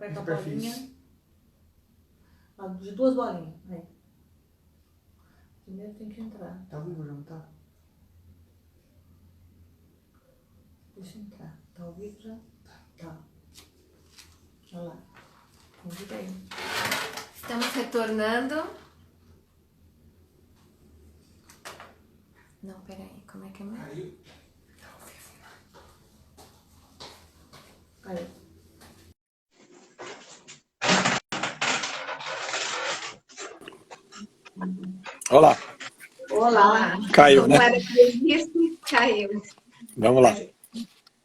Aperta a bolinha. De duas bolinhas. Aí. Primeiro tem que entrar. Tá vivo, já não tá? Deixa entrar. Tá ao vivo já? Tá. Olha lá. Convida aí. Estamos retornando. Não, peraí. Como é que é mesmo? Aí. Aí. Olá. Olá. Caiu, né? Como era previsto, caiu. Vamos lá.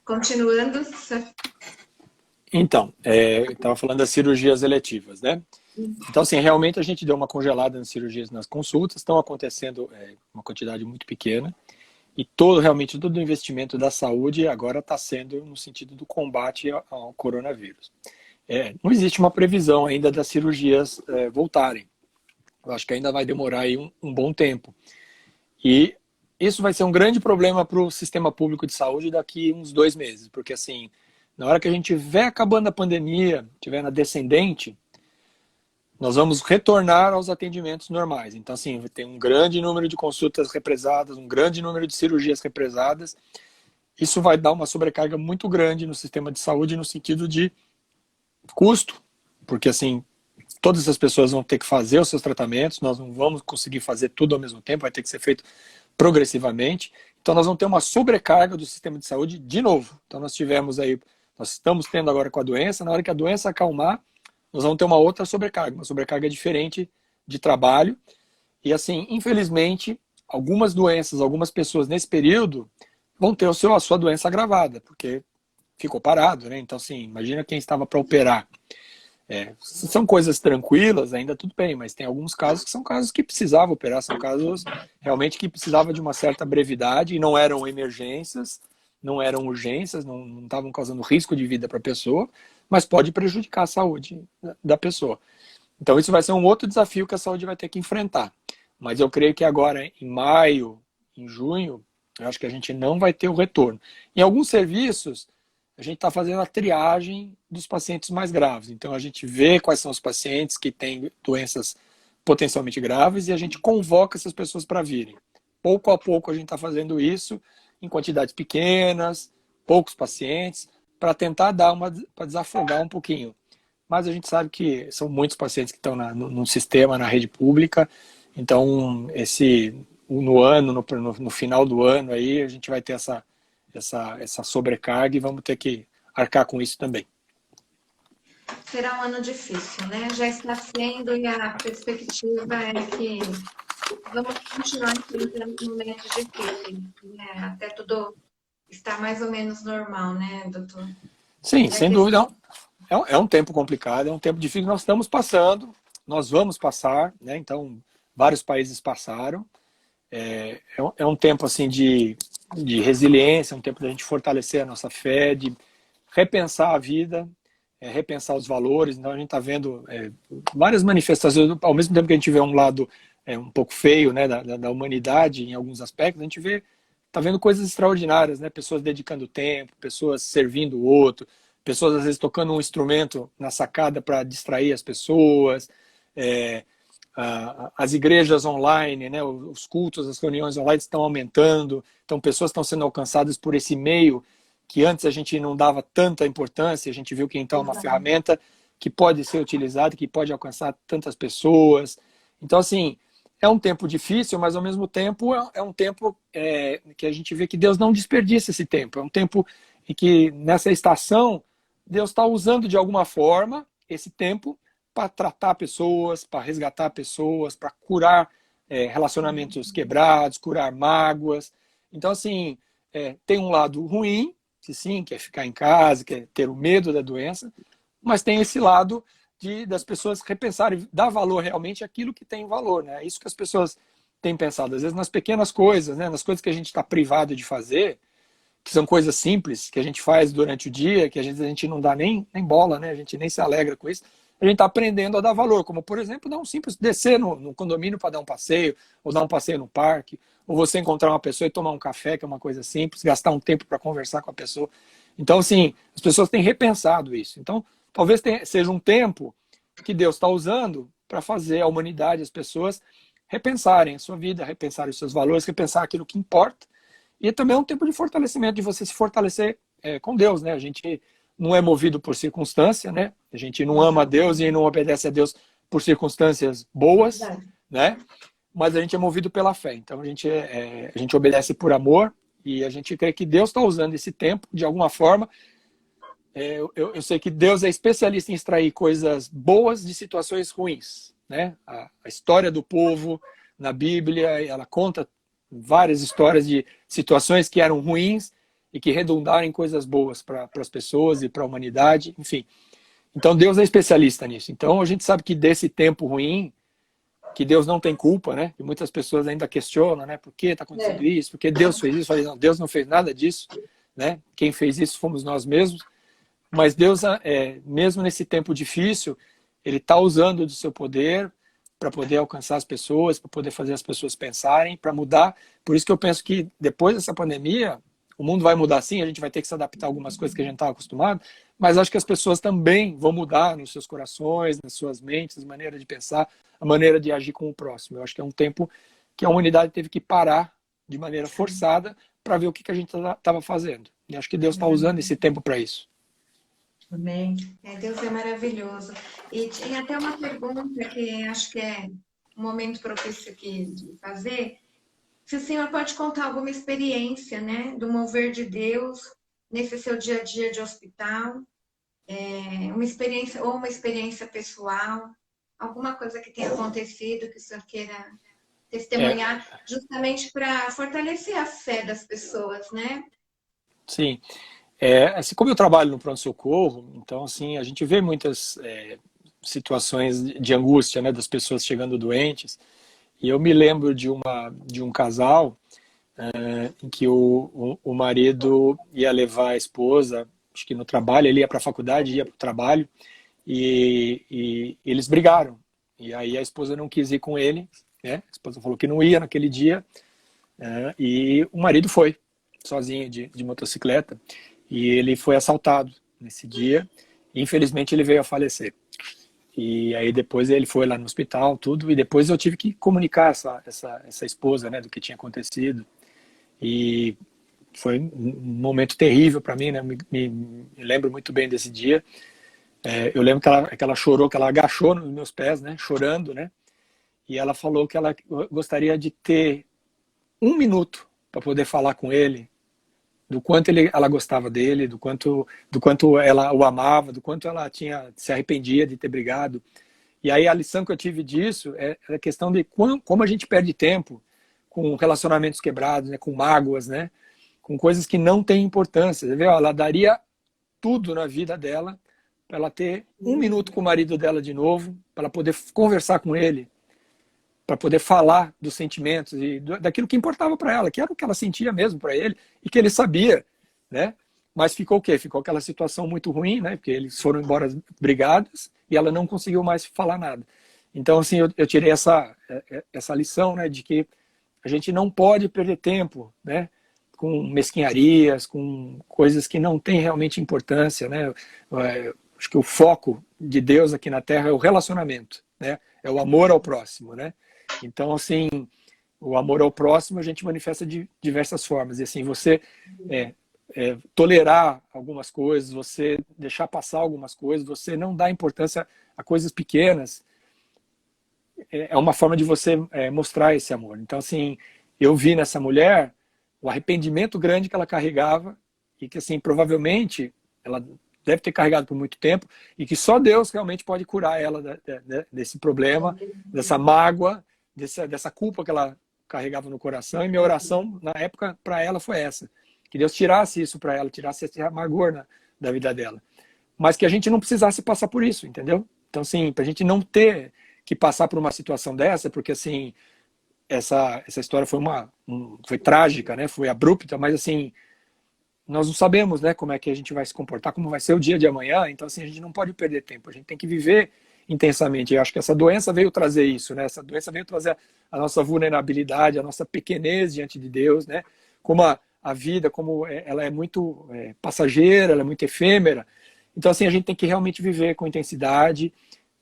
Continuando. Então, eu estava falando das cirurgias eletivas, né? Então, assim, realmente a gente deu uma congelada nas cirurgias, nas consultas, estão acontecendo uma quantidade muito pequena e realmente todo o investimento da saúde agora está sendo no sentido do combate ao coronavírus. Não existe uma previsão ainda das cirurgias voltarem. Eu acho que ainda vai demorar aí um bom tempo. E isso vai ser um grande problema para o sistema público de saúde daqui uns 2 meses, porque assim, na hora que a gente estiver acabando a pandemia, estiver na descendente, nós vamos retornar aos atendimentos normais. Então, assim, vai ter um grande número de consultas represadas, um grande número de cirurgias represadas. Isso vai dar uma sobrecarga muito grande no sistema de saúde no sentido de custo, porque assim, todas as pessoas vão ter que fazer os seus tratamentos, nós não vamos conseguir fazer tudo ao mesmo tempo, vai ter que ser feito progressivamente. Então nós vamos ter uma sobrecarga do sistema de saúde de novo. Então nós estamos tendo agora com a doença, na hora que a doença acalmar, nós vamos ter uma outra sobrecarga, uma sobrecarga diferente de trabalho. E assim, infelizmente, algumas doenças, algumas pessoas nesse período vão ter a sua doença agravada, porque ficou parado, né? Então assim, imagina quem estava para operar. Se são coisas tranquilas, ainda tudo bem, mas tem alguns casos que são casos que precisavam operar, são casos realmente que precisavam de uma certa brevidade e não eram emergências, não eram urgências, não estavam causando risco de vida para a pessoa, mas pode prejudicar a saúde da pessoa. Então isso vai ser um outro desafio que a saúde vai ter que enfrentar. Mas eu creio que agora, em maio, em junho, eu acho que a gente não vai ter o retorno. Em alguns serviços, a gente está fazendo a triagem dos pacientes mais graves. Então, a gente vê quais são os pacientes que têm doenças potencialmente graves e a gente convoca essas pessoas para virem. Pouco a pouco, a gente está fazendo isso em quantidades pequenas, poucos pacientes, para tentar para desafogar um pouquinho. Mas a gente sabe que são muitos pacientes que estão no sistema, na rede pública. Então, no final do ano, aí, a gente vai ter essa sobrecarga e vamos ter que arcar com isso também. Será um ano difícil, né? Já está sendo e a perspectiva é que vamos continuar enfrentando momentos difíceis, né? Até tudo estar mais ou menos normal, né, doutor? Sim, sem dúvida. É um tempo complicado, é um tempo difícil. Nós estamos passando, nós vamos passar, né? Então, vários países passaram. É um tempo assim de resiliência, é um tempo da gente fortalecer a nossa fé, de repensar a vida, repensar os valores. Então a gente está vendo várias manifestações, ao mesmo tempo que a gente vê um lado um pouco feio, né, da humanidade em alguns aspectos, a gente está vendo coisas extraordinárias, né? Pessoas dedicando tempo, pessoas servindo o outro, pessoas às vezes tocando um instrumento na sacada para distrair as pessoas, as igrejas online, né, os cultos, as reuniões online estão aumentando, então pessoas estão sendo alcançadas por esse meio que antes a gente não dava tanta importância, a gente viu que então é uma ferramenta que pode ser utilizada, que pode alcançar tantas pessoas. Então, assim, é um tempo difícil, mas ao mesmo tempo é um tempo que a gente vê que Deus não desperdiça esse tempo, é um tempo em que nessa estação Deus está usando de alguma forma esse tempo para tratar pessoas, para resgatar pessoas, para curar relacionamentos quebrados, curar mágoas. Então, assim, tem um lado ruim, que sim, que é ficar em casa, que é ter o medo da doença, mas tem esse lado das pessoas repensarem, dar valor realmente àquilo que tem valor, né? É isso que as pessoas têm pensado, às vezes nas pequenas coisas, né? Nas coisas que a gente está privado de fazer, que são coisas simples, que a gente faz durante o dia, que às vezes a gente não dá nem bola, né? A gente nem se alegra com isso. A gente está aprendendo a dar valor, como, por exemplo, dar um simples descer no condomínio para dar um passeio, ou dar um passeio no parque, ou você encontrar uma pessoa e tomar um café, que é uma coisa simples, gastar um tempo para conversar com a pessoa. Então, assim, as pessoas têm repensado isso. Então, talvez seja um tempo que Deus está usando para fazer a humanidade, as pessoas, repensarem a sua vida, repensarem os seus valores, repensar aquilo que importa. E também é um tempo de fortalecimento, de você se fortalecer com Deus, né? A gente não é movido por circunstância, né? A gente não ama a Deus e não obedece a Deus por circunstâncias boas, né? Mas a gente é movido pela fé. Então a gente obedece por amor e a gente crê que Deus está usando esse tempo de alguma forma. Eu sei que Deus é especialista em extrair coisas boas de situações ruins, né? A história do povo na Bíblia, ela conta várias histórias de situações que eram ruins e que redundaram em coisas boas para as pessoas e para a humanidade, enfim. Então Deus é especialista nisso. Então a gente sabe que desse tempo ruim, que Deus não tem culpa, né? E muitas pessoas ainda questionam, né? Por que está acontecendo isso? Por que Deus fez isso? Eu falei, não, Deus não fez nada disso, né? Quem fez isso fomos nós mesmos. Mas Deus, mesmo nesse tempo difícil, Ele está usando do seu poder para poder alcançar as pessoas, para poder fazer as pessoas pensarem, para mudar. Por isso que eu penso que depois dessa pandemia, o mundo vai mudar sim, a gente vai ter que se adaptar a algumas coisas que a gente estava acostumado, mas acho que as pessoas também vão mudar nos seus corações, nas suas mentes, a maneira de pensar, a maneira de agir com o próximo. Eu acho que é um tempo que a humanidade teve que parar de maneira forçada para ver o que a gente estava fazendo. E acho que Deus está usando esse tempo para isso. Amém. Deus é maravilhoso. E tinha até uma pergunta que acho que é um momento propício aqui de fazer. Se o senhor pode contar alguma experiência, né, do mover de Deus nesse seu dia a dia de hospital, uma experiência pessoal, alguma coisa que tenha acontecido que o senhor queira testemunhar, justamente para fortalecer a fé das pessoas, né? Sim. Assim, como eu trabalho no pronto-socorro, então assim, a gente vê muitas situações de angústia, né, das pessoas chegando doentes. E eu me lembro de um casal em que o marido ia levar a esposa, acho que no trabalho, ele ia para a faculdade, ia para o trabalho, e eles brigaram. E aí a esposa não quis ir com ele, né? A esposa falou que não ia naquele dia, e o marido foi, sozinho de motocicleta, e ele foi assaltado nesse dia, e infelizmente ele veio a falecer. E aí depois ele foi lá no hospital, tudo, e depois eu tive que comunicar essa esposa, né, do que tinha acontecido. E foi um momento terrível para mim, né? Me lembro muito bem desse dia. Eu lembro que ela chorou, que ela agachou nos meus pés, né, chorando, né? E ela falou que ela gostaria de ter 1 minuto para poder falar com ele, do quanto ela gostava dele, do quanto ela o amava, do quanto ela se arrependia de ter brigado. E aí a lição que eu tive disso é a questão de como a gente perde tempo com relacionamentos quebrados, né, com mágoas, né, com coisas que não têm importância. Você vê, ela daria tudo na vida dela para ela ter 1 minuto com o marido dela de novo, para ela poder conversar com ele, para poder falar dos sentimentos e daquilo que importava para ela, que era o que ela sentia mesmo para ele e que ele sabia, né? Mas ficou o quê? Ficou aquela situação muito ruim, né? Porque eles foram embora brigados e ela não conseguiu mais falar nada. Então, assim, eu tirei essa lição, né? De que a gente não pode perder tempo, né? Com mesquinharias, com coisas que não têm realmente importância, né? Acho que o foco de Deus aqui na Terra é o relacionamento, né? É o amor ao próximo, né? Então, assim, o amor ao próximo a gente manifesta de diversas formas. E assim, você tolerar algumas coisas, você deixar passar algumas coisas, você não dar importância a coisas pequenas, é uma forma de você mostrar esse amor. Então, assim, eu vi nessa mulher o arrependimento grande que ela carregava e que, assim, provavelmente ela deve ter carregado por muito tempo e que só Deus realmente pode curar ela desse problema, dessa mágoa, dessa culpa que ela carregava no coração. E minha oração na época para ela foi essa, que Deus tirasse isso para ela, tirasse esse amargor da vida dela, mas que a gente não precisasse passar por isso, entendeu? Então, assim, para a gente não ter que passar por uma situação dessa, porque assim, essa história foi trágica, né? Foi abrupta, mas assim, nós não sabemos, né, como é que a gente vai se comportar, como vai ser o dia de amanhã. Então, assim, a gente não pode perder tempo, a gente tem que viver intensamente. Eu acho que essa doença veio trazer isso, né? Essa doença veio trazer a nossa vulnerabilidade, a nossa pequenez diante de Deus, né? Como a vida, como ela é muito passageira, ela é muito efêmera. Então, assim, a gente tem que realmente viver com intensidade,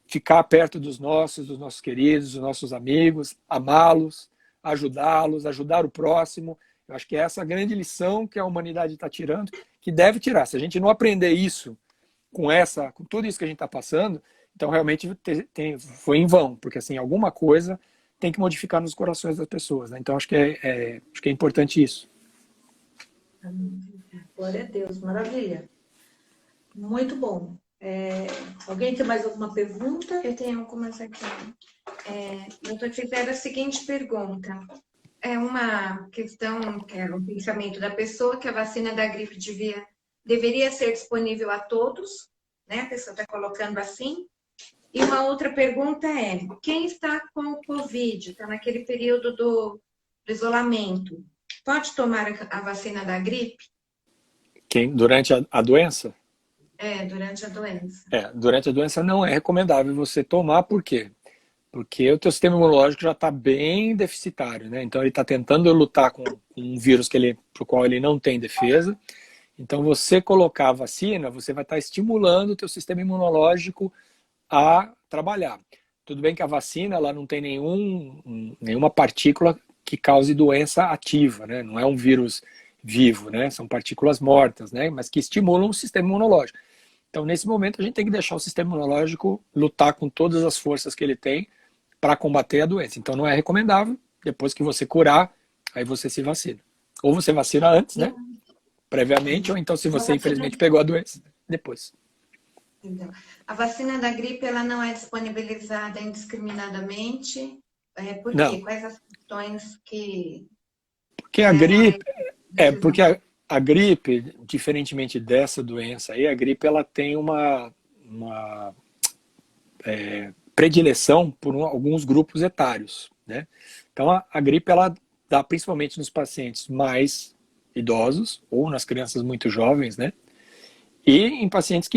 ficar perto dos nossos queridos, dos nossos amigos, amá-los, ajudá-los, ajudar o próximo. Eu acho que é essa a grande lição que a humanidade está tirando, que deve tirar. Se a gente não aprender isso com tudo isso que a gente está passando, então realmente foi em vão, porque assim, alguma coisa tem que modificar nos corações das pessoas, né? Então acho que é importante isso. Glória a Deus, maravilha. Muito bom. Alguém tem mais alguma pergunta? Eu tenho algumas aqui. Eu te fizer a seguinte pergunta. É uma questão, que é um pensamento da pessoa, que a vacina da gripe deveria ser disponível a todos, né? A pessoa está colocando assim. E uma outra pergunta é, quem está com o Covid, está naquele período do isolamento, pode tomar a vacina da gripe? Durante a doença? Durante a doença. Durante a doença não é recomendável você tomar, por quê? Porque o teu sistema imunológico já está bem deficitário, né? Então ele está tentando lutar com um vírus para o qual ele não tem defesa. Então você colocar a vacina, você vai estar estimulando o teu sistema imunológico a trabalhar. Tudo bem que a vacina ela não tem nenhuma partícula que cause doença ativa, né? Não é um vírus vivo, né? São partículas mortas, né? Mas que estimulam o sistema imunológico. Então, nesse momento, a gente tem que deixar o sistema imunológico lutar com todas as forças que ele tem para combater a doença. Então, não é recomendável. Depois que você curar, aí você se vacina. Ou você vacina antes, né? Previamente, ou então, se você infelizmente pegou a doença, depois. Então, a vacina da gripe, ela não é disponibilizada indiscriminadamente? Por Não. quê? Quais as questões que... Porque a gripe... porque a gripe, diferentemente dessa doença aí, a gripe ela tem uma predileção por alguns grupos etários, né? Então a gripe ela dá principalmente nos pacientes mais idosos ou nas crianças muito jovens, né? E em pacientes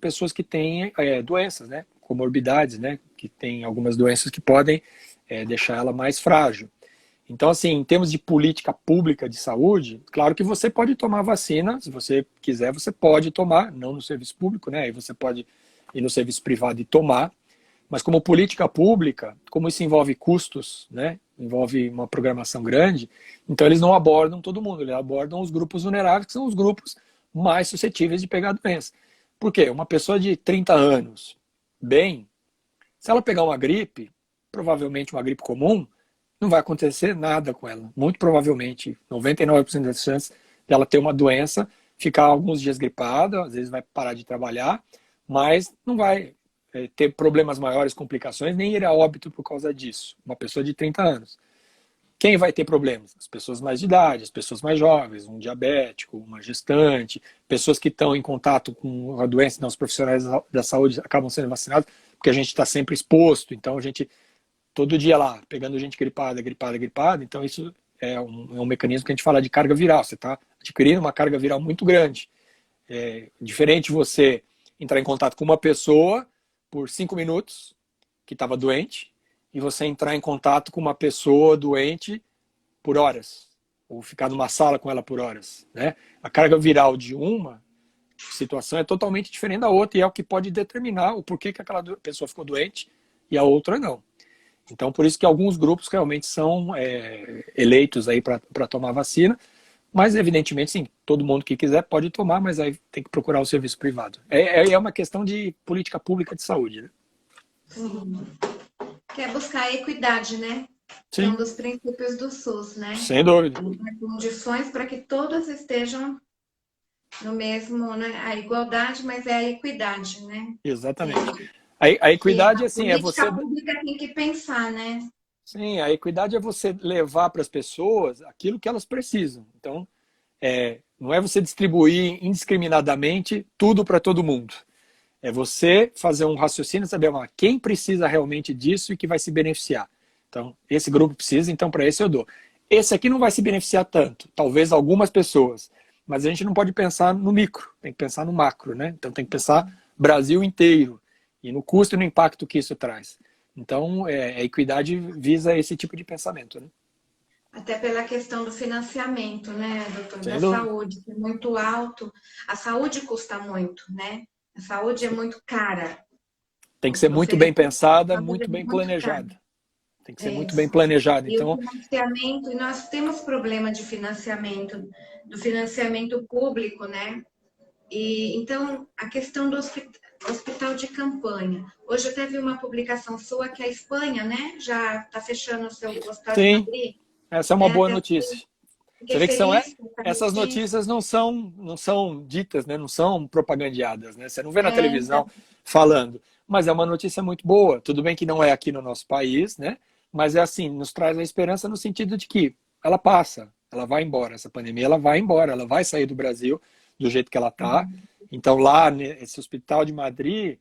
pessoas que têm doenças, né? Comorbidades, né? Que têm algumas doenças que podem deixar ela mais frágil. Então, assim, em termos de política pública de saúde, claro que você pode tomar vacina, se você quiser, você pode tomar, não no serviço público, né? Aí você pode ir no serviço privado e tomar, mas como política pública, como isso envolve custos, né? Envolve uma programação grande, então eles não abordam todo mundo, eles abordam os grupos vulneráveis, que são os grupos mais suscetíveis de pegar a doença. Por quê? Uma pessoa de 30 anos, se ela pegar uma gripe, provavelmente uma gripe comum, não vai acontecer nada com ela. Muito provavelmente, 99% das chances dela ter uma doença, ficar alguns dias gripada, às vezes vai parar de trabalhar, mas não vai ter problemas maiores, complicações, nem ir a óbito por causa disso. Uma pessoa de 30 anos. Quem vai ter problemas? As pessoas mais de idade, as pessoas mais jovens, um diabético, uma gestante, pessoas que estão em contato com a doença, então os profissionais da saúde acabam sendo vacinados, porque a gente está sempre exposto, então a gente todo dia lá, pegando gente gripada, então isso é um mecanismo que a gente fala de carga viral, você está adquirindo uma carga viral muito grande. É diferente você entrar em contato com uma pessoa por 5 minutos, que estava doente, e você entrar em contato com uma pessoa doente por horas, ou ficar numa sala com ela por horas, né? A carga viral de uma situação é totalmente diferente da outra, e é o que pode determinar o porquê que aquela pessoa ficou doente e a outra não. Então, por isso que alguns grupos realmente são eleitos aí para tomar vacina, mas evidentemente, sim, todo mundo que quiser pode tomar, mas aí tem que procurar o serviço privado. É uma questão de política pública de saúde, né? Sim. Que é buscar a equidade, né? Sim. É um dos princípios do SUS, né? Sem dúvida. Condições para que todos estejam no mesmo, né? A igualdade, mas é a equidade, né? Exatamente. A equidade, assim, é você... A política pública tem que pensar, né? Sim, a equidade é você levar para as pessoas aquilo que elas precisam. Então, não é você distribuir indiscriminadamente tudo para todo mundo. É você fazer um raciocínio e saber quem precisa realmente disso e que vai se beneficiar. Então, esse grupo precisa, então para esse eu dou. Esse aqui não vai se beneficiar tanto, talvez algumas pessoas, mas a gente não pode pensar no micro, tem que pensar no macro, né? Então tem que pensar Brasil inteiro, e no custo e no impacto que isso traz. Então, a equidade visa esse tipo de pensamento, né? Até pela questão do financiamento, né, doutor, Sem da dúvida. saúde, que é muito alto. A saúde custa muito, né? A saúde é muito cara. Tem que ser Você muito bem recebe pensada, saúde é muito bem muito cara. planejada. Tem que ser É muito bem isso. planejada. E o Então, financiamento, e nós temos problema de financiamento, do financiamento público, né? E então a questão do hospital de campanha. Hoje eu até vi uma publicação sua que a Espanha, né, já está fechando o seu hospital de sim, Madrid. essa é uma É, boa até notícia. Você fiquei vê que feliz com essa essas notícia. notícias não são ditas, né? Não são propagandeadas, né? Você não vê na É, televisão então, falando, mas é uma notícia muito boa. Tudo bem que não é aqui no nosso país, né? Mas é assim, nos traz a esperança no sentido de que ela passa, ela vai embora, essa pandemia ela vai embora, ela vai sair do Brasil do jeito que ela está. Então lá nesse hospital de Madrid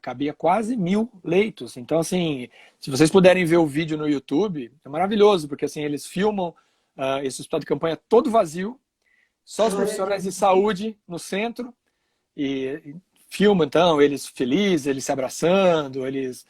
cabia quase 1.000 leitos. Então assim, se vocês puderem ver o vídeo no YouTube, é maravilhoso, porque assim eles filmam esse hospital de campanha todo vazio, só os Glória a profissionais Deus. de saúde no centro, e filmam então eles felizes, eles se abraçando, eles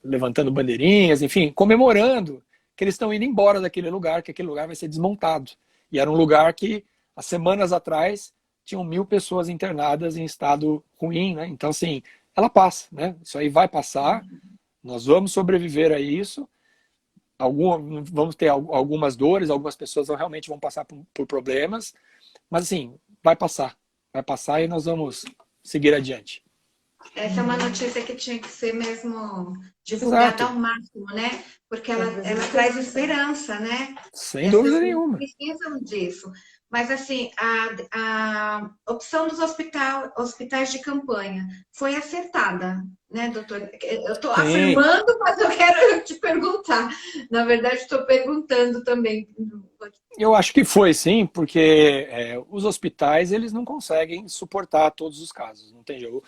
levantando bandeirinhas, enfim, comemorando que eles estão indo embora daquele lugar, que aquele lugar vai ser desmontado. E era um lugar que, há semanas atrás, tinham 1.000 pessoas internadas em estado ruim, né? Então, assim, ela passa, né? Isso aí vai passar, nós vamos sobreviver a isso, vamos ter algumas dores, algumas pessoas realmente vão passar por problemas, mas assim, vai passar e nós vamos seguir adiante. essa é uma notícia que tinha que ser mesmo divulgada Exato, ao máximo, né? Porque Tá ela trazendo traz esperança. esperança, né? E sem as dúvida pessoas nenhuma. precisam disso. Mas, assim, a opção dos hospitais de campanha foi acertada, né, doutor? Eu estou Sim, afirmando, mas eu quero te perguntar. Na verdade, estou perguntando também. eu acho que foi sim, porque os hospitais eles não conseguem suportar todos os casos, não tem jeito.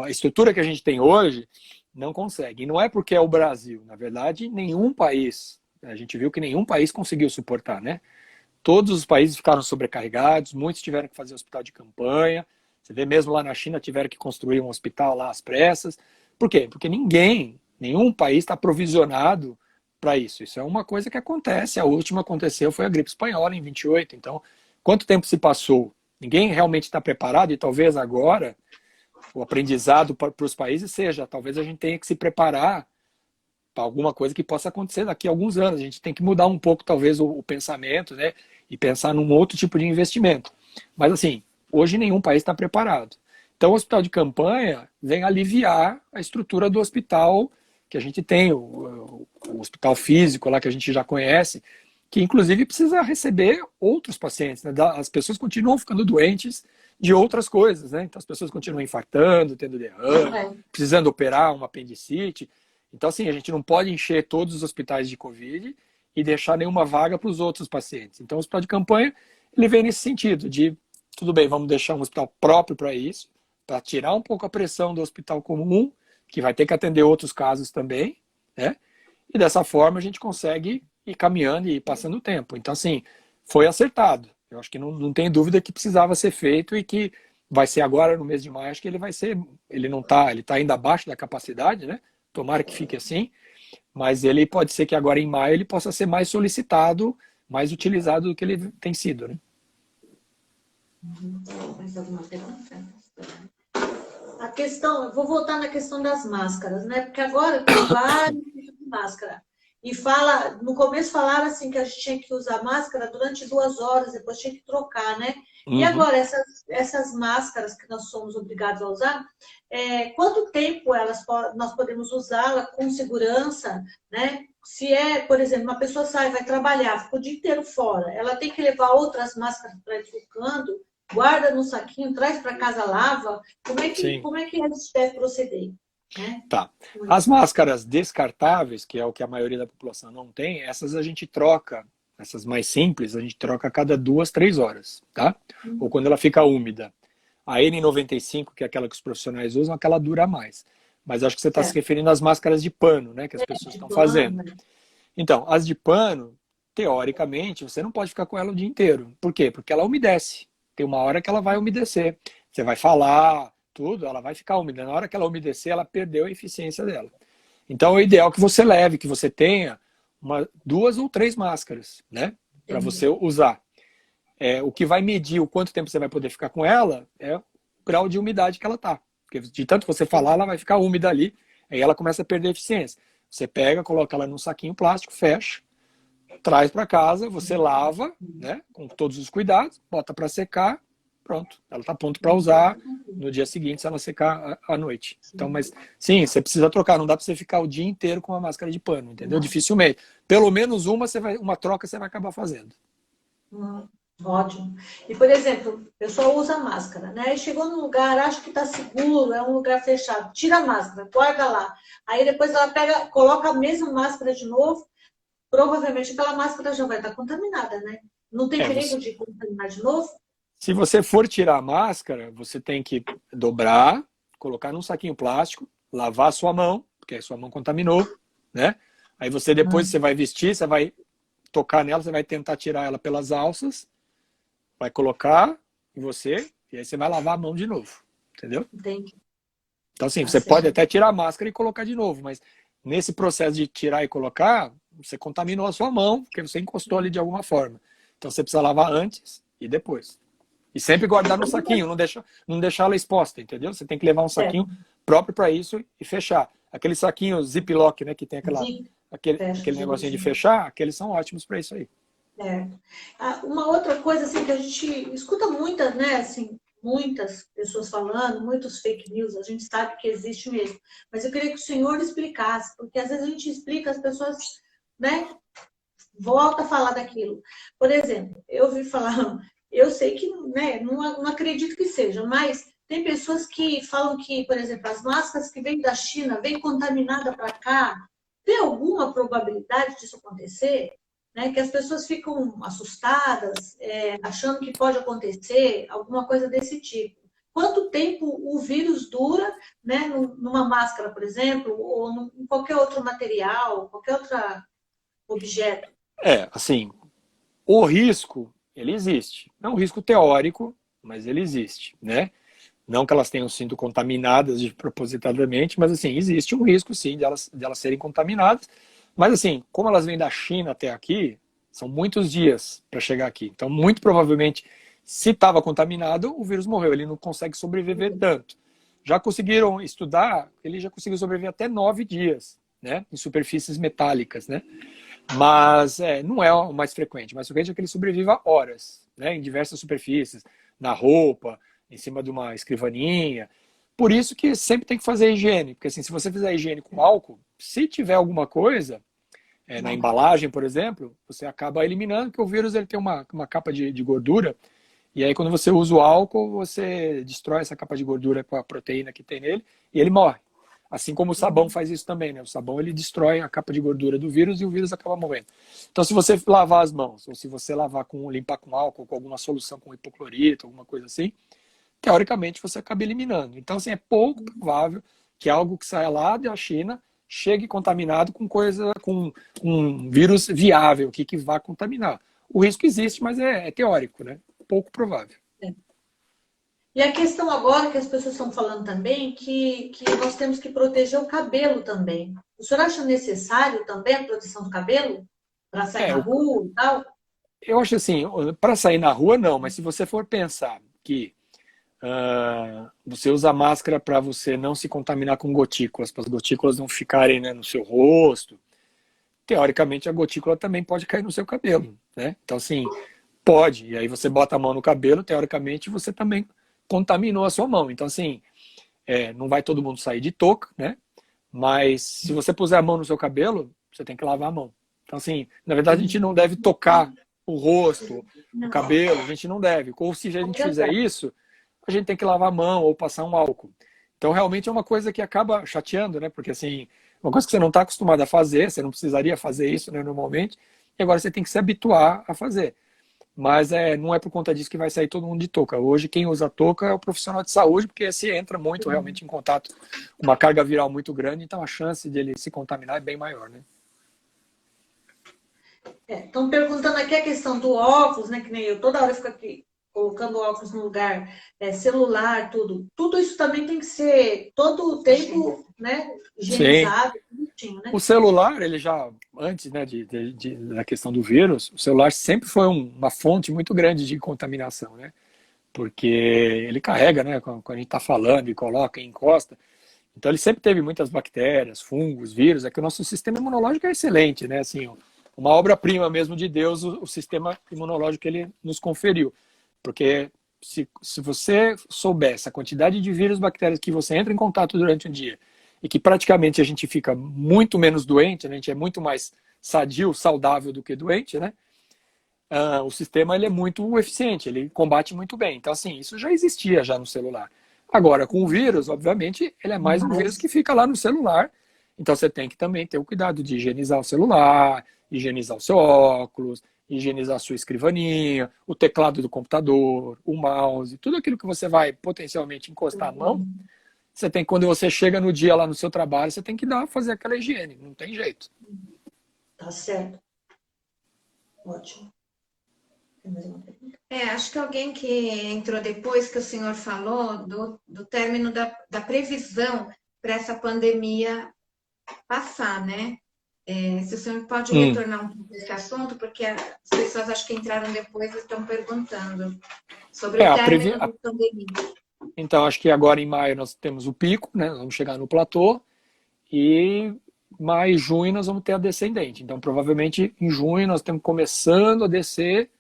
A estrutura que a gente tem hoje não consegue. E não é porque é o Brasil, na verdade, nenhum país, a gente viu que nenhum país conseguiu suportar, né? Todos os países ficaram sobrecarregados, muitos tiveram que fazer hospital de campanha. Você vê mesmo lá na China tiveram que construir um hospital lá às pressas. Por quê? Porque nenhum país está provisionado para isso. Isso é uma coisa que acontece. A última aconteceu foi a gripe espanhola em 28. Então, quanto tempo se passou? Ninguém realmente está preparado e talvez agora o aprendizado para os países seja, talvez a gente tenha que se preparar para alguma coisa que possa acontecer daqui a alguns anos. A gente tem que mudar um pouco, talvez, o pensamento, né? E pensar num outro tipo de investimento. Mas, assim, hoje nenhum país está preparado. Então, o hospital de campanha vem aliviar a estrutura do hospital que a gente tem, o hospital físico lá que a gente já conhece, que inclusive precisa receber outros pacientes. Né? As pessoas continuam ficando doentes de outras coisas, né? Então, as pessoas continuam infartando, tendo derrame, precisando operar uma apendicite. Então, assim, a gente não pode encher todos os hospitais de Covid e deixar nenhuma vaga para os outros pacientes. Então, o hospital de campanha, ele vem nesse sentido de, tudo bem, vamos deixar um hospital próprio para isso, para tirar um pouco a pressão do hospital comum, que vai ter que atender outros casos também, né? E dessa forma a gente consegue ir caminhando e ir passando o tempo. Então, assim, foi acertado. Eu acho que não tem dúvida que precisava ser feito e que vai ser agora no mês de maio, acho que ele não está, ele está ainda abaixo da capacidade, né? Tomara que fique assim, mas ele pode ser que agora em maio ele possa ser mais solicitado, mais utilizado do que ele tem sido, né? Mais alguma pergunta? A questão, eu vou voltar na questão das máscaras, né? Porque agora tem vários tipos de máscara. E no começo falaram assim que a gente tinha que usar máscara durante 2 horas, depois tinha que trocar, né? E Uhum. agora, essas máscaras que nós somos obrigados a usar, quanto tempo nós podemos usá-la com segurança, né? Se por exemplo, uma pessoa vai trabalhar, fica o dia inteiro fora, ela tem que levar outras máscaras para ir trocando, guarda no saquinho, traz para casa, lava. Como é que a gente deve proceder? Né? Tá. As máscaras descartáveis, que é o que a maioria da população não tem, essas a gente troca, essas mais simples, a gente troca a cada 2, 3 horas, tá? Ou quando ela fica úmida. A N95, que é aquela que os profissionais usam, aquela dura mais. Mas acho que você está se referindo às máscaras de pano, né? Que as pessoas estão fazendo. Então, as de pano, teoricamente, você não pode ficar com ela o dia inteiro. Por quê? Porque ela umedece. Tem uma hora que ela vai umedecer. Você vai falar, tudo, ela vai ficar úmida. Na hora que ela umedecer, ela perdeu a eficiência dela. Então, é ideal que você leve, que você tenha 2 ou 3 máscaras, né? Para você usar. O que vai medir o quanto tempo você vai poder ficar com ela é o grau de umidade que ela tá. Porque de tanto você falar, ela vai ficar úmida ali, aí ela começa a perder eficiência. Você pega, coloca ela num saquinho plástico, fecha, traz para casa, você lava, né, com todos os cuidados, bota para secar, pronto. Ela está pronta para usar no dia seguinte, se ela secar à noite. Então, mas sim, você precisa trocar, não dá para você ficar o dia inteiro com uma máscara de pano, entendeu? Dificilmente. Pelo menos uma troca você vai acabar fazendo. Ótimo. E, por exemplo, a pessoa usa máscara, né? Aí chegou num lugar, acha que está seguro, é um lugar fechado, tira a máscara, guarda lá. Aí depois ela pega, coloca a mesma máscara de novo, provavelmente aquela máscara já vai estar contaminada, né? Não tem perigo de contaminar de novo? Se você for tirar a máscara, você tem que dobrar, colocar num saquinho plástico, lavar a sua mão, porque a sua mão contaminou, né? Aí você depois você vai vestir, você vai tocar nela, você vai tentar tirar ela pelas alças, vai colocar em você, e aí você vai lavar a mão de novo, entendeu? Entendi. Então assim, você pode até tirar a máscara e colocar de novo, mas nesse processo de tirar e colocar, você contaminou a sua mão, porque você encostou ali de alguma forma. Então você precisa lavar antes e depois. E sempre guardar no saquinho, não deixar ela exposta, entendeu? Você tem que levar um saquinho próprio para isso e fechar. Aquele saquinho ziplock, né, que tem aquele negocinho de fechar, aqueles são ótimos para isso aí. Uma outra coisa assim, que a gente escuta muitas, né, assim, muitas pessoas falando, muitos fake news, a gente sabe que existe mesmo. Mas eu queria que o senhor explicasse, porque às vezes a gente explica, as pessoas, né, voltam a falar daquilo. Por exemplo, eu ouvi falar, eu sei que, né, não acredito que seja, mas tem pessoas que falam que, por exemplo, as máscaras que vêm da China, vêm contaminada para cá. Tem alguma probabilidade disso acontecer? Né, que as pessoas ficam assustadas, achando que pode acontecer, alguma coisa desse tipo. Quanto tempo o vírus dura, né, numa máscara, por exemplo, ou em qualquer outro material, qualquer outro objeto? Assim, o risco, ele existe. Não é um risco teórico, mas ele existe, né? Não que elas tenham sido contaminadas propositadamente, mas assim, existe um risco, sim, de elas serem contaminadas. Mas assim, como elas vêm da China até aqui, são muitos dias para chegar aqui. Então, muito provavelmente, se estava contaminado, o vírus morreu. Ele não consegue sobreviver tanto. Já conseguiram estudar, ele já conseguiu sobreviver até 9 dias, né? Em superfícies metálicas, né? Mas não é o mais frequente. O mais frequente é que ele sobreviva horas, né? Em diversas superfícies, na roupa, em cima de uma escrivaninha. Por isso que sempre tem que fazer a higiene. Porque assim, se você fizer a higiene com álcool, se tiver alguma coisa, na embalagem, por exemplo, você acaba eliminando, porque o vírus ele tem uma capa de gordura, e aí quando você usa o álcool, você destrói essa capa de gordura com a proteína que tem nele, e ele morre. Assim como o sabão faz isso também, né? O sabão ele destrói a capa de gordura do vírus e o vírus acaba morrendo. Então se você lavar as mãos, ou se você limpar com álcool, com alguma solução com hipoclorito, alguma coisa assim, teoricamente você acaba eliminando. Então assim, é pouco provável que algo que saia lá da China chegue contaminado com um vírus viável que vá contaminar. O risco existe, mas é teórico, né? Pouco provável. E a questão agora que as pessoas estão falando também, que nós temos que proteger o cabelo também. O senhor acha necessário também a proteção do cabelo? Para sair na rua e tal? Eu acho assim, para sair na rua não, mas se você for pensar que você usa máscara para você não se contaminar com gotículas, para as gotículas não ficarem, né, no seu rosto. Teoricamente, a gotícula também pode cair no seu cabelo, né? Então, assim, pode. E aí você bota a mão no cabelo, teoricamente, você também contaminou a sua mão. Então, assim, não vai todo mundo sair de touca, né? Mas se você puser a mão no seu cabelo, você tem que lavar a mão. Então, assim, na verdade, a gente não deve tocar o rosto, o cabelo, a gente não deve. Ou se a gente fizer isso, a gente tem que lavar a mão ou passar um álcool. Então, realmente é uma coisa que acaba chateando, né? Porque, assim, uma coisa que você não está acostumado a fazer, você não precisaria fazer isso, né, normalmente, e agora você tem que se habituar a fazer. Mas não é por conta disso que vai sair todo mundo de touca. Hoje, quem usa touca é o profissional de saúde, porque esse entra muito realmente em contato com uma carga viral muito grande, então a chance de ele se contaminar é bem maior, né? Estão perguntando aqui a questão do óculos, né? Que nem eu, toda hora eu fico aqui colocando óculos no lugar, celular, tudo. Tudo isso também tem que ser todo o tempo, né, higienizado. Sim. né? O celular, ele já, antes, né, da questão do vírus, o celular sempre foi uma fonte muito grande de contaminação, né? Porque ele carrega, né, quando a gente está falando e coloca e encosta. Então ele sempre teve muitas bactérias, fungos, vírus. É que o nosso sistema imunológico é excelente, né? Assim, uma obra-prima mesmo de Deus, o sistema imunológico que ele nos conferiu. Porque se você soubesse a quantidade de vírus, bactérias que você entra em contato durante um dia e que praticamente a gente fica muito menos doente, né? A gente é muito mais sadio, saudável do que doente, né? O sistema ele é muito eficiente, ele combate muito bem. Então, assim, isso já existia já no celular. Agora, com o vírus, obviamente, ele é mais um vírus que fica lá no celular. Então, você tem que também ter o cuidado de higienizar o celular, higienizar o seu óculos, higienizar a sua escrivaninha, o teclado do computador, o mouse, tudo aquilo que você vai potencialmente encostar a mão. Você tem, quando você chega no dia lá no seu trabalho, você tem que fazer aquela higiene, não tem jeito. Tá certo. Ótimo. Tem mais uma pergunta? Acho que alguém que entrou depois que o senhor falou do término da previsão para essa pandemia passar, né? Se o senhor pode retornar um pouco esse assunto, porque as pessoas acho que entraram depois e estão perguntando sobre o término da pandemia. Então, acho que agora em maio nós temos o pico, né? Vamos chegar no platô, e maio e junho nós vamos ter a descendente. Então, provavelmente em junho nós estamos começando a descer,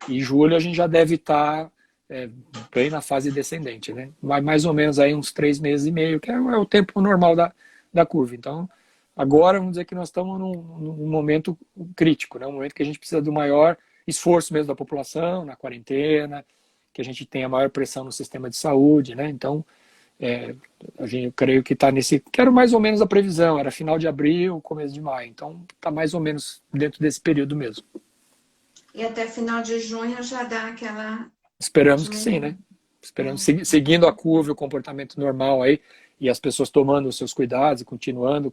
e em julho a gente já deve estar bem na fase descendente, né? Vai mais ou menos aí uns 3 meses e meio, que é o tempo normal da curva. Então, agora vamos dizer que nós estamos num momento crítico, né? Um momento que a gente precisa do maior esforço mesmo da população, na quarentena, que a gente tenha maior pressão no sistema de saúde, né? Então, eu creio que está nesse... Que era mais ou menos a previsão, era final de abril, começo de maio. Então, está mais ou menos dentro desse período mesmo. E até final de junho já dá aquela... Esperamos que sim, né? Esperamos, seguindo a curva, o comportamento normal aí, e as pessoas tomando os seus cuidados e continuando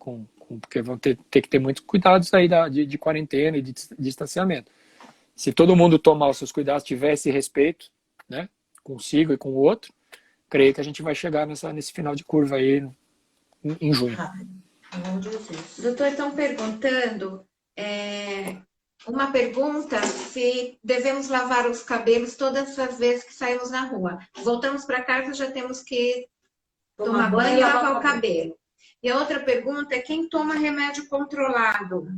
porque vão ter que ter muitos cuidados aí de quarentena e de distanciamento. Se todo mundo tomar os seus cuidados, tiver esse respeito, né, consigo e com o outro, creio que a gente vai chegar nesse final de curva aí em junho. Doutor, estão perguntando, uma pergunta, se devemos lavar os cabelos todas as vezes que saímos na rua. Voltamos para casa, já temos que tomar banho e lavar o cabelo. E a outra pergunta é, quem toma remédio controlado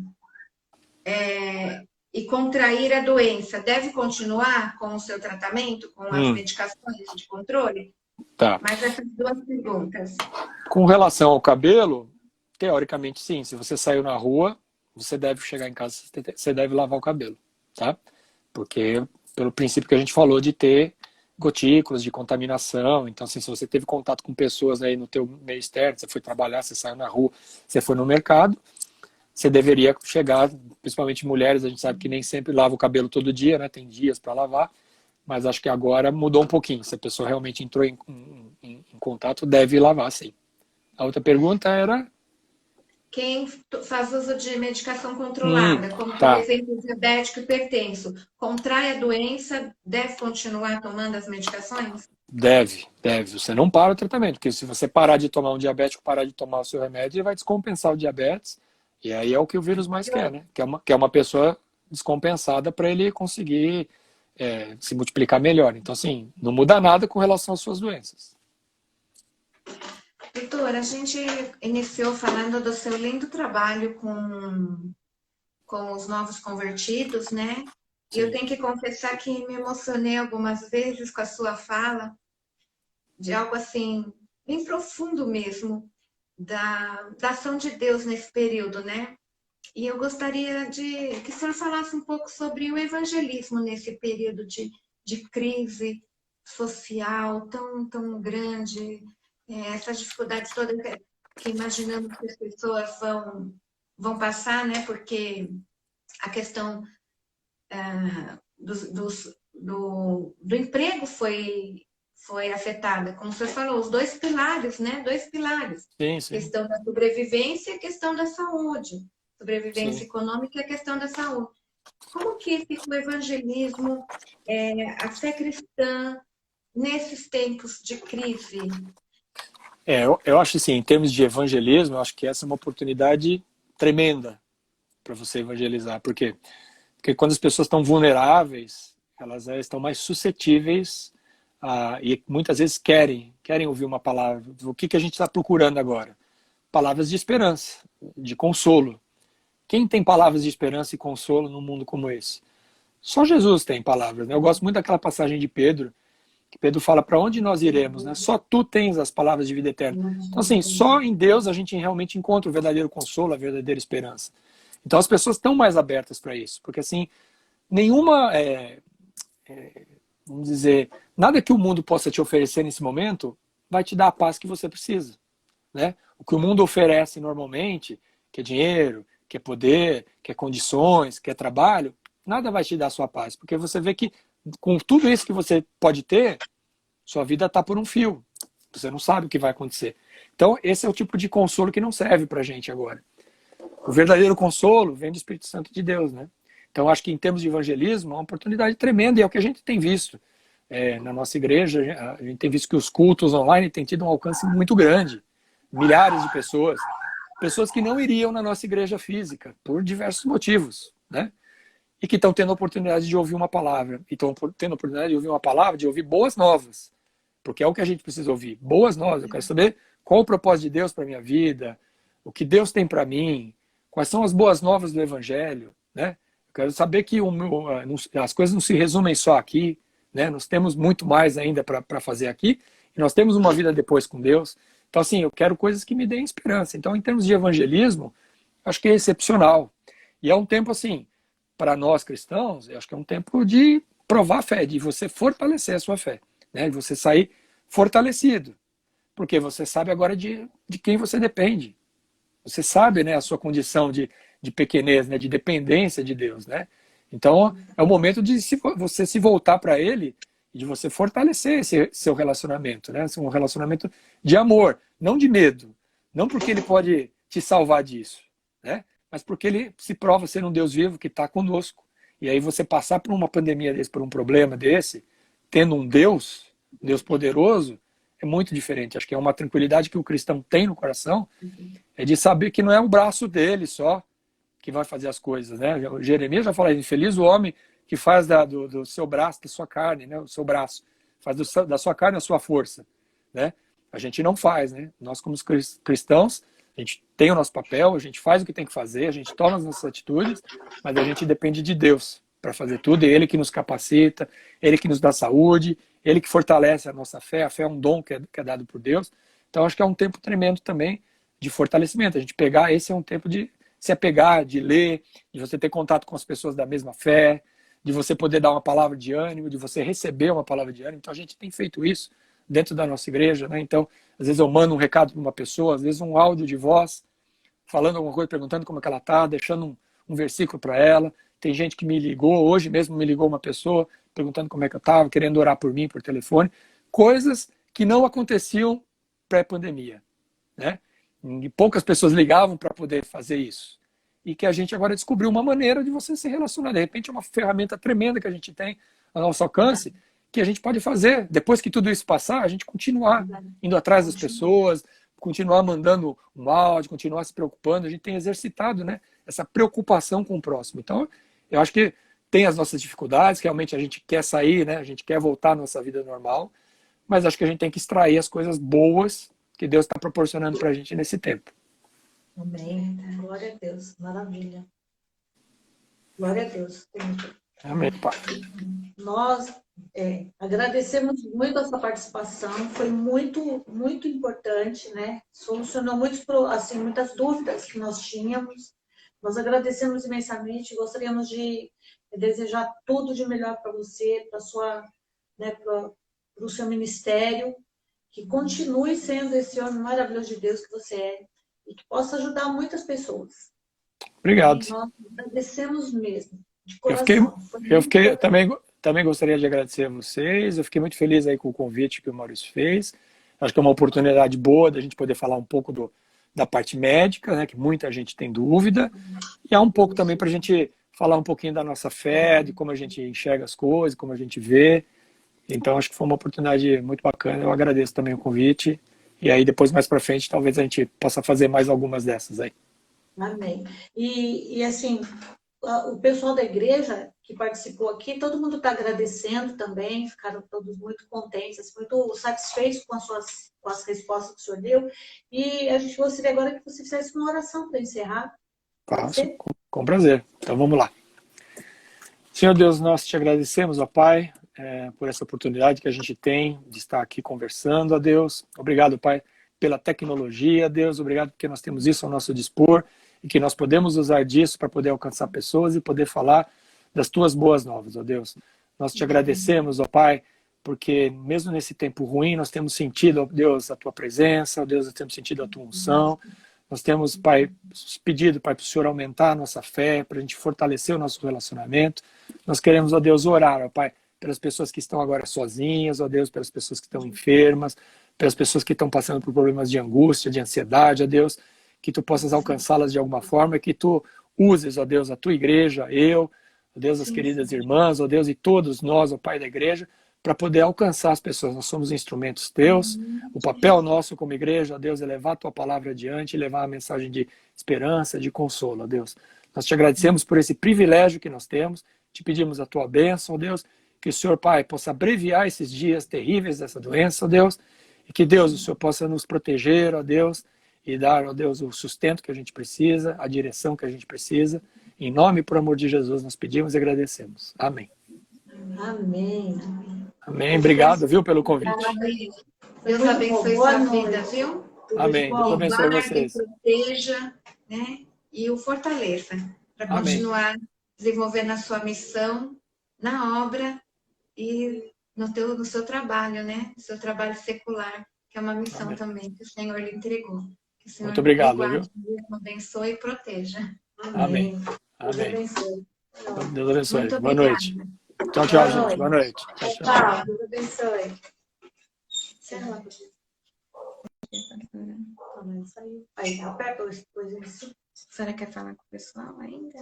e contrair a doença, deve continuar com o seu tratamento, com as medicações de controle? Tá. Mas essas duas perguntas. Com relação ao cabelo, teoricamente sim. Se você saiu na rua, você deve chegar em casa, você deve lavar o cabelo, tá? Porque pelo princípio que a gente falou de ter gotículas de contaminação. Então, assim, se você teve contato com pessoas aí no teu meio externo, você foi trabalhar, você saiu na rua, você foi no mercado, você deveria chegar, principalmente mulheres, a gente sabe que nem sempre lava o cabelo todo dia, né? Tem dias para lavar, mas acho que agora mudou um pouquinho. Se a pessoa realmente entrou em contato, deve lavar, sim. A outra pergunta era... Quem faz uso de medicação controlada, como, por exemplo, diabético e hipertenso, contrai a doença, deve continuar tomando as medicações? Deve. Você não para o tratamento, porque se você parar de tomar um diabético, parar de tomar o seu remédio, ele vai descompensar o diabetes, e aí é o que o vírus mais quer, né? Que é uma pessoa descompensada para ele conseguir se multiplicar melhor. Então, assim, não muda nada com relação às suas doenças. Doutor, a gente iniciou falando do seu lindo trabalho com os novos convertidos, né? E eu tenho que confessar que me emocionei algumas vezes com a sua fala, de algo assim, bem profundo mesmo, da ação de Deus nesse período, né? E eu gostaria que o senhor falasse um pouco sobre o evangelismo nesse período de crise social tão grande, essas dificuldades todas que imaginamos que as pessoas vão passar, né? Porque a questão do emprego foi afetada. Como o senhor falou, os 2 pilares, né? 2 pilares. Sim. A questão da sobrevivência e a questão da saúde. Sobrevivência econômica e a questão da saúde. Como que fica o evangelismo, a fé cristã, nesses tempos de crise? Eu acho assim, em termos de evangelismo, eu acho que essa é uma oportunidade tremenda para você evangelizar. Por quê? Porque quando as pessoas estão vulneráveis, elas estão mais suscetíveis e muitas vezes querem ouvir uma palavra. O que a gente está procurando agora? Palavras de esperança, de consolo. Quem tem palavras de esperança e consolo num mundo como esse? Só Jesus tem palavras, né? Eu gosto muito daquela passagem de Pedro, que Pedro fala, para onde nós iremos, né? Só tu tens as palavras de vida eterna. Então, assim, só em Deus a gente realmente encontra o verdadeiro consolo, a verdadeira esperança. Então, as pessoas estão mais abertas para isso, porque, assim, nenhuma, vamos dizer, nada que o mundo possa te oferecer nesse momento vai te dar a paz que você precisa, né? O que o mundo oferece normalmente, que é dinheiro, que é poder, que é condições, que é trabalho, nada vai te dar a sua paz, porque você vê que com tudo isso que você pode ter, sua vida está por um fio. Você não sabe o que vai acontecer. Então, esse é o tipo de consolo que não serve para a gente agora. O verdadeiro consolo vem do Espírito Santo de Deus, né? Então, acho que em termos de evangelismo, é uma oportunidade tremenda, e é o que a gente tem visto na nossa igreja. A gente tem visto que os cultos online têm tido um alcance muito grande. Milhares de pessoas. Pessoas que não iriam na nossa igreja física, por diversos motivos, né? E que estão tendo a oportunidade de ouvir uma palavra. E estão tendo a oportunidade de ouvir uma palavra, de ouvir boas novas. Porque é o que a gente precisa ouvir. Boas novas. Eu quero saber qual o propósito de Deus para a minha vida, o que Deus tem para mim, quais são as boas novas do Evangelho, né? Eu quero saber que as coisas não se resumem só aqui, né? Nós temos muito mais ainda para fazer aqui, e nós temos uma vida depois com Deus. Então, assim, eu quero coisas que me deem esperança. Então, em termos de evangelismo, acho que é excepcional. E é um tempo, assim, para nós cristãos, eu acho que é um tempo de provar a fé, de você fortalecer a sua fé, né? De você sair fortalecido, porque você sabe agora de quem você depende. Você sabe, né, a sua condição de pequenez, né, de dependência de Deus, né? Então, é o momento de você se voltar para Ele e de você fortalecer esse seu relacionamento, né? Um relacionamento de amor, não de medo, não porque Ele pode te salvar disso, né? Mas porque Ele se prova ser um Deus vivo que está conosco. E aí você passar por uma pandemia desse, por um problema desse, tendo um Deus poderoso, é muito diferente. Acho que é uma tranquilidade que o cristão tem no coração, é de saber que não é o braço dele só que vai fazer as coisas, né? O Jeremias já fala, infeliz o homem que faz do seu braço, da sua carne, né? O seu braço, faz da sua carne a sua força, né? A gente não faz, né? Nós como cristãos, a gente tem o nosso papel, a gente faz o que tem que fazer, a gente toma as nossas atitudes, mas a gente depende de Deus para fazer tudo, é Ele que nos capacita, Ele que nos dá saúde, Ele que fortalece a nossa fé. A fé é um dom que é dado por Deus. Então acho que é um tempo tremendo também de fortalecimento. A gente pegar, esse é um tempo de se apegar, de ler, de você ter contato com as pessoas da mesma fé, de você poder dar uma palavra de ânimo, de você receber uma palavra de ânimo. Então a gente tem feito isso dentro da nossa igreja, né? Então, às vezes eu mando um recado para uma pessoa, às vezes um áudio de voz, falando alguma coisa, perguntando como é que ela está, deixando um versículo para ela. Tem gente que me ligou, hoje mesmo me ligou uma pessoa, perguntando como é que eu estava, querendo orar por mim por telefone. Coisas que não aconteciam pré-pandemia, né? E poucas pessoas ligavam para poder fazer isso. E que a gente agora descobriu uma maneira de você se relacionar. De repente é uma ferramenta tremenda que a gente tem ao nosso alcance, que a gente pode fazer, depois que tudo isso passar, a gente continuar indo atrás das pessoas, continuar mandando um áudio, continuar se preocupando. A gente tem exercitado, né, essa preocupação com o próximo. Então, eu acho que tem as nossas dificuldades, realmente a gente quer sair, né, a gente quer voltar à nossa vida normal, mas acho que a gente tem que extrair as coisas boas que Deus está proporcionando para a gente nesse tempo. Amém. Glória a Deus. Maravilha. Glória a Deus. Amém, Pai. Nós agradecemos muito a sua participação, foi muito, muito importante, né? Solucionou muitas dúvidas que nós tínhamos. Nós agradecemos imensamente, gostaríamos de desejar tudo de melhor para você, para o seu ministério, que continue sendo esse homem maravilhoso de Deus que você é e que possa ajudar muitas pessoas. Obrigado. E nós agradecemos mesmo, de coração. Também gostaria de agradecer a vocês. Eu fiquei muito feliz aí com o convite que o Maurício fez. Acho que é uma oportunidade boa da gente poder falar um pouco da parte médica, né, que muita gente tem dúvida, e há um pouco também para a gente falar um pouquinho da nossa fé, de como a gente enxerga as coisas, como a gente vê. Então, acho que foi uma oportunidade muito bacana. Eu agradeço também o convite E aí depois, mais para frente, talvez a gente possa fazer mais algumas dessas aí. Amém. E assim, o pessoal da igreja que participou aqui, todo mundo está agradecendo também, ficaram todos muito contentes, assim, muito satisfeitos com as respostas que o senhor deu. E a gente gostaria agora que você fizesse uma oração para encerrar. Pode Faço, ser? com prazer. Então vamos lá. Senhor Deus, nós te agradecemos, ó Pai, por essa oportunidade que a gente tem de estar aqui conversando, ó Deus. Obrigado, Pai, pela tecnologia, Deus. Obrigado porque nós temos isso ao nosso dispor e que nós podemos usar disso para poder alcançar pessoas e poder falar das tuas boas novas, ó Deus. Nós te agradecemos, ó Pai, porque mesmo nesse tempo ruim, nós temos sentido, ó Deus, a tua presença, ó Deus, nós temos sentido a tua unção. Nós temos, Pai, pedido, Pai, para o Senhor aumentar a nossa fé, para a gente fortalecer o nosso relacionamento. Nós queremos, ó Deus, orar, ó Pai, pelas pessoas que estão agora sozinhas, ó Deus, pelas pessoas que estão enfermas, pelas pessoas que estão passando por problemas de angústia, de ansiedade, ó Deus, que Tu possas alcançá-las de alguma forma, que Tu uses, ó Deus, a Tua igreja, ó Deus, as queridas irmãs, ó Deus, e todos nós, ó Pai da igreja, para poder alcançar as pessoas. Nós somos instrumentos teus, o papel nosso como igreja, ó Deus, é levar a tua palavra adiante, levar a mensagem de esperança, de consolo, ó Deus. Nós te agradecemos por esse privilégio que nós temos, te pedimos a tua bênção, ó Deus, que o Senhor, Pai, possa abreviar esses dias terríveis dessa doença, ó Deus, e que Deus, o Senhor possa nos proteger, ó Deus, e dar, ó Deus, o sustento que a gente precisa, a direção que a gente precisa. Em nome e por amor de Jesus, nós pedimos e agradecemos. Amém. Amém. Amém. Obrigado, viu, pelo convite. Deus abençoe sua vida, viu? Amém. Deus abençoe vocês. Proteja, né? E o fortaleça para continuar desenvolvendo a sua missão na obra e no seu trabalho, né? No seu trabalho secular, que é uma missão também que o Senhor lhe entregou. Que o Senhor muito obrigado, guarde, viu? Abençoe e proteja. Amém. Deus abençoe. Deus abençoe. Muito Boa obrigada. noite. Tchau, tchau, gente. Boa noite. Tchau, tchau. Tchau. Deus abençoe. Aí, aperta as coisas assim. A senhora quer falar com o pessoal ainda?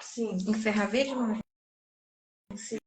Sim. Encerrar vídeo, mãe? Sim.